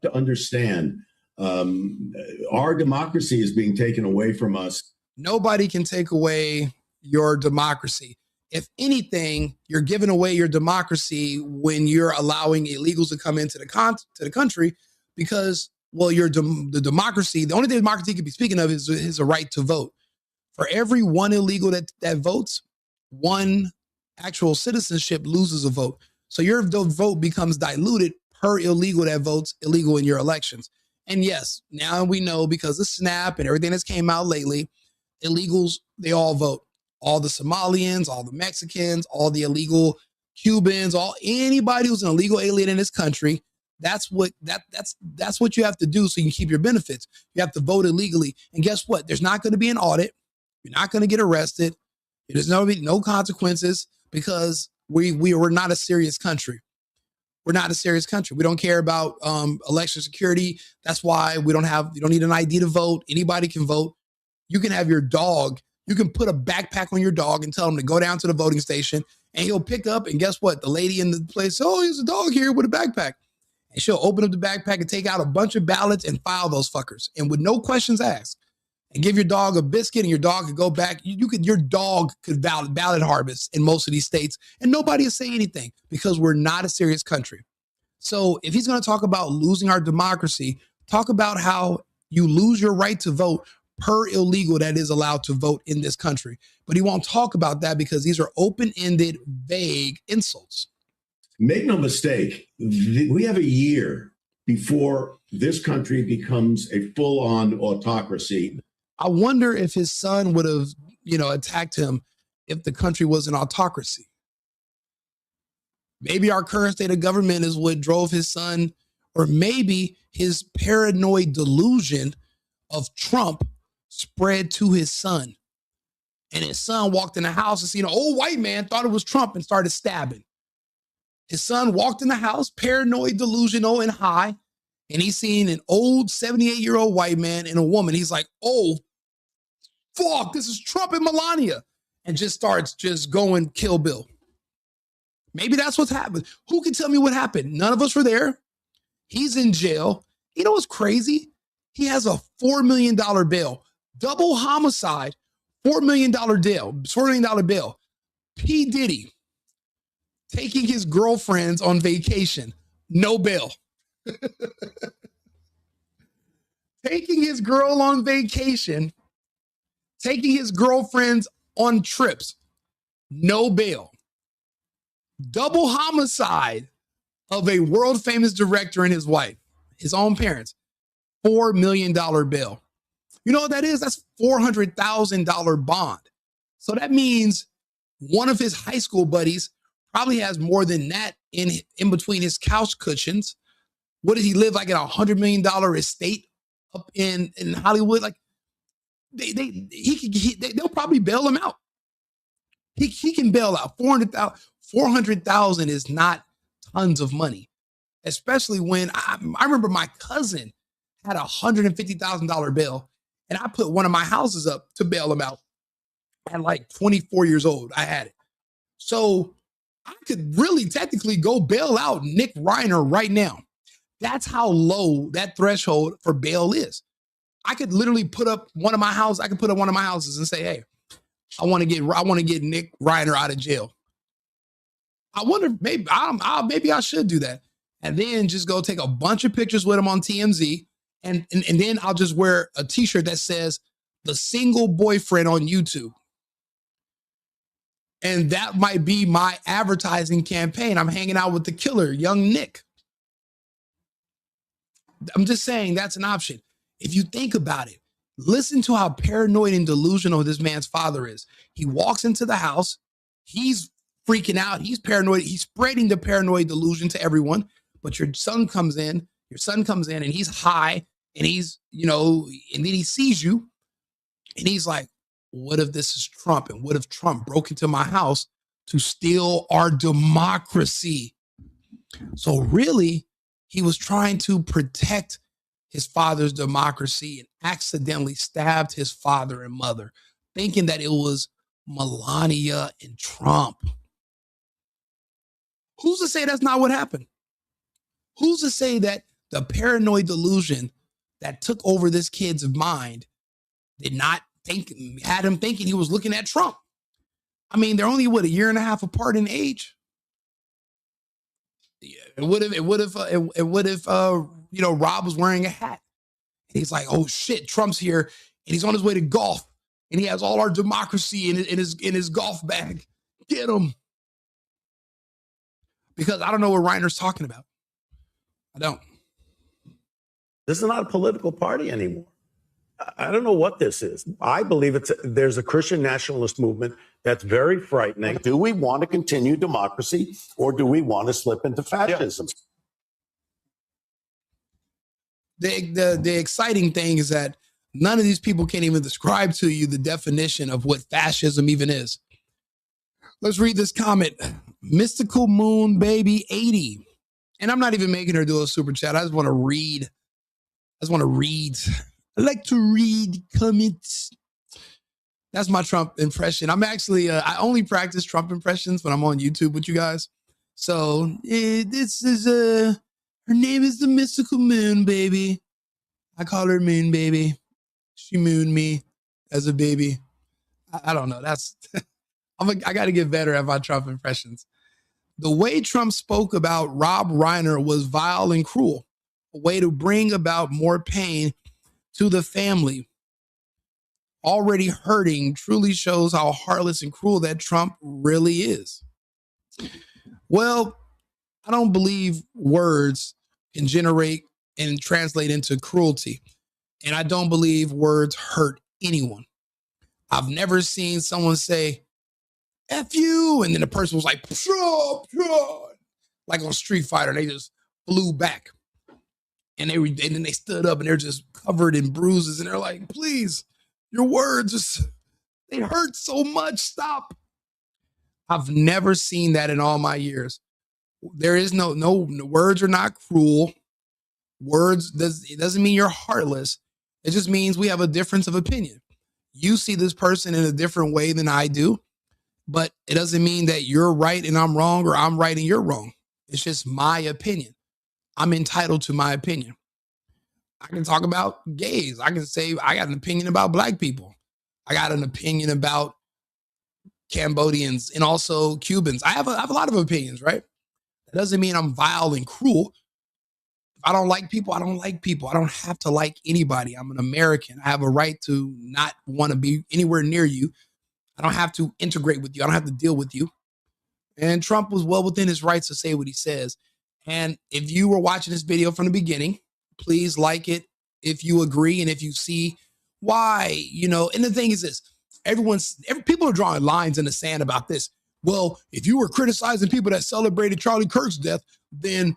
to understand, our democracy is being taken away from us. Nobody can take away your democracy. If anything, you're giving away your democracy when you're allowing illegals to come into the country, because, well, the democracy, the only thing democracy could be speaking of is a right to vote. For every one illegal that votes, one actual citizenship loses a vote. So your vote becomes diluted per illegal that votes illegal in your elections. And yes, now we know, because of SNAP and everything that's came out lately, illegals, they all vote. All the Somalians, all the Mexicans, all the illegal Cubans, anybody who's an illegal alien in this country, that's what you have to do so you can keep your benefits. You have to vote illegally. And guess what? There's not going to be an audit. You're not going to get arrested. There's no consequences, because we're not a serious country. We're not a serious country. We don't care about election security. That's why you don't need an ID to vote. Anybody can vote. You can have your dog. You can put a backpack on your dog and tell him to go down to the voting station, and he'll pick up. And guess what? The lady in the place, oh, there's a dog here with a backpack. And she'll open up the backpack and take out a bunch of ballots and file those fuckers. And with no questions asked. And give your dog a biscuit, and your dog could go back. Your dog could ballot harvest in most of these states, and nobody is saying anything, because we're not a serious country. So if he's going to talk about losing our democracy, talk about how you lose your right to vote per illegal that is allowed to vote in this country. But he won't talk about that, because these are open-ended, vague insults. Make no mistake, we have a year before this country becomes a full-on autocracy. I wonder if his son would have, attacked him if the country was an autocracy. Maybe our current state of government is what drove his son, or maybe his paranoid delusion of Trump spread to his son. And his son walked in the house and seen an old white man, thought it was Trump, and started stabbing. His son walked in the house, paranoid, delusional, and high, and he's seen an old 78-year-old white man and a woman. He's like, oh, fuck, this is Trump and Melania. And just starts just going Kill Bill. Maybe that's what's happened. Who can tell me what happened? None of us were there. He's in jail. You know what's crazy? He has a $4 million bail. Double homicide, $4 million bail. P. Diddy taking his girlfriends on vacation, no bail. Taking his girl on vacation, taking his girlfriends on trips, no bail. Double homicide of a world famous director and his wife, his own parents, $4 million bail. You know what that is? That's $400,000 bond. So that means one of his high school buddies probably has more than that in between his couch cushions. What did he live like in $100 million estate up in Hollywood? Like they'll probably bail him out. He can bail out. 400,000 is not tons of money, especially when I remember my cousin had $150,000 bail, and I put one of my houses up to bail him out at like 24 years old. I had it. So I could really technically go bail out Nick Reiner right now. That's how low that threshold for bail is. I could literally put up one of my houses. I could put up one of my houses and say, hey, I want to get Nick Reiner out of jail. I wonder, maybe I should do that. And then just go take a bunch of pictures with him on TMZ. And then I'll just wear a t-shirt that says the single boyfriend on YouTube. And that might be my advertising campaign. I'm hanging out with the killer, young Nick. I'm just saying that's an option. If you think about it, listen to how paranoid and delusional this man's father is. He walks into the house. He's freaking out. He's paranoid. He's spreading the paranoid delusion to everyone. But your son comes in and he's high and he's, and then he sees you and he's like, what if this is Trump? And what if Trump broke into my house to steal our democracy? So really, he was trying to protect his father's democracy and accidentally stabbed his father and mother, thinking that it was Melania and Trump. Who's to say that's not what happened? Who's to say that the paranoid delusion that took over this kid's mind had him thinking he was looking at Trump? I mean, they're only, a year and a half apart in age. What if Rob was wearing a hat? And he's like, oh shit, Trump's here, and he's on his way to golf, and he has all our democracy in his golf bag. Get him. Because I don't know what Reiner's talking about. I don't. This is not a political party anymore. I don't know what this is. I believe there's a Christian nationalist movement that's very frightening. Do we want to continue democracy, or do we want to slip into fascism? The exciting thing is that none of these people can even describe to you the definition of what fascism even is. Let's read this comment. Mystical Moon Baby 80. And I'm not even making her do a super chat. I just want to read. I like to read comments. That's my Trump impression. I'm actually, I only practice Trump impressions when I'm on YouTube with you guys. So this is, her name is the Mystical Moon Baby. I call her Moon Baby. She mooned me as a baby. I don't know. That's, I got to get better at my Trump impressions. The way Trump spoke about Rob Reiner was vile and cruel, a way to bring about more pain to the family already hurting. Truly shows how heartless and cruel that Trump really is. Well, I don't believe words can generate and translate into cruelty. And I don't believe words hurt anyone. I've never seen someone say, F you, and then the person was like, pshaw, pshaw, like on Street Fighter, they just flew back. And then they stood up and they're just covered in bruises, and they're like, please, your words just, they hurt so much, stop. I've never seen that in all my years. There is no words are not cruel. It doesn't mean you're heartless. It just means we have a difference of opinion. You see this person in a different way than I do, but it doesn't mean that you're right and I'm wrong, or I'm right and you're wrong. It's just my opinion. I'm entitled to my opinion. I can talk about gays. I can say I got an opinion about black people. I got an opinion about Cambodians and also Cubans. I have a lot of opinions, right? That doesn't mean I'm vile and cruel. If I don't like people, I don't like people. I don't have to like anybody. I'm an American. I have a right to not want to be anywhere near you. I don't have to integrate with you. I don't have to deal with you. And Trump was well within his rights to say what he says. And if you were watching this video from the beginning, please like it if you agree and if you see why, and the thing is this, people are drawing lines in the sand about this. Well, if you were criticizing people that celebrated Charlie Kirk's death, then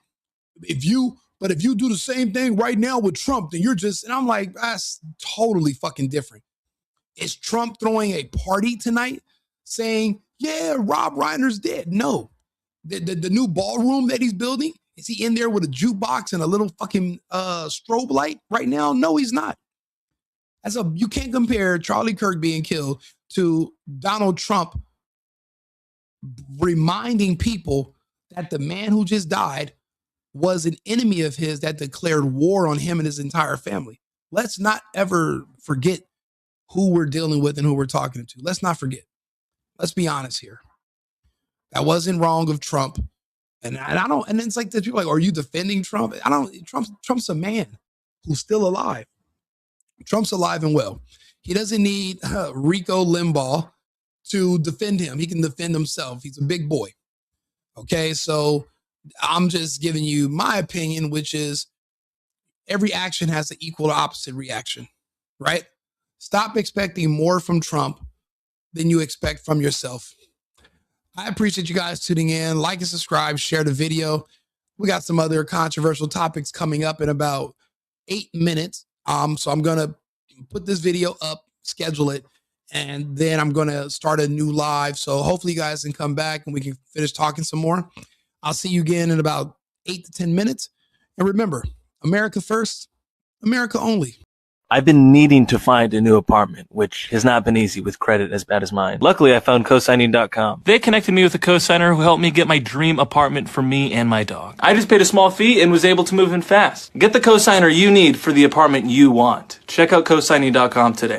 if you do the same thing right now with Trump, then you're just, and I'm like, that's totally fucking different. Is Trump throwing a party tonight saying, yeah, Rob Reiner's dead? No. The new ballroom that he's building, is he in there with a jukebox and a little fucking strobe light right now? No, he's not. You can't compare Charlie Kirk being killed to Donald Trump reminding people that the man who just died was an enemy of his that declared war on him and his entire family. Let's not ever forget who we're dealing with and who we're talking to. Let's not forget. Let's be honest here. That wasn't wrong of Trump. And it's like, people are like, are you defending Trump? Trump's a man who's still alive. Trump's alive and well. He doesn't need Rico Limbaugh to defend him. He can defend himself. He's a big boy. Okay, so I'm just giving you my opinion, which is every action has an equal or opposite reaction, right? Stop expecting more from Trump than you expect from yourself. I appreciate you guys tuning in. Like and subscribe, share the video. We got some other controversial topics coming up in about 8 minutes. So I'm going to put this video up, schedule it, and then I'm going to start a new live. So hopefully you guys can come back and we can finish talking some more. I'll see you again in about 8 to 10 minutes. And remember, America first, America only. I've been needing to find a new apartment, which has not been easy with credit as bad as mine. Luckily, I found cosigning.com. They connected me with a cosigner who helped me get my dream apartment for me and my dog. I just paid a small fee and was able to move in fast. Get the cosigner you need for the apartment you want. Check out cosigning.com today.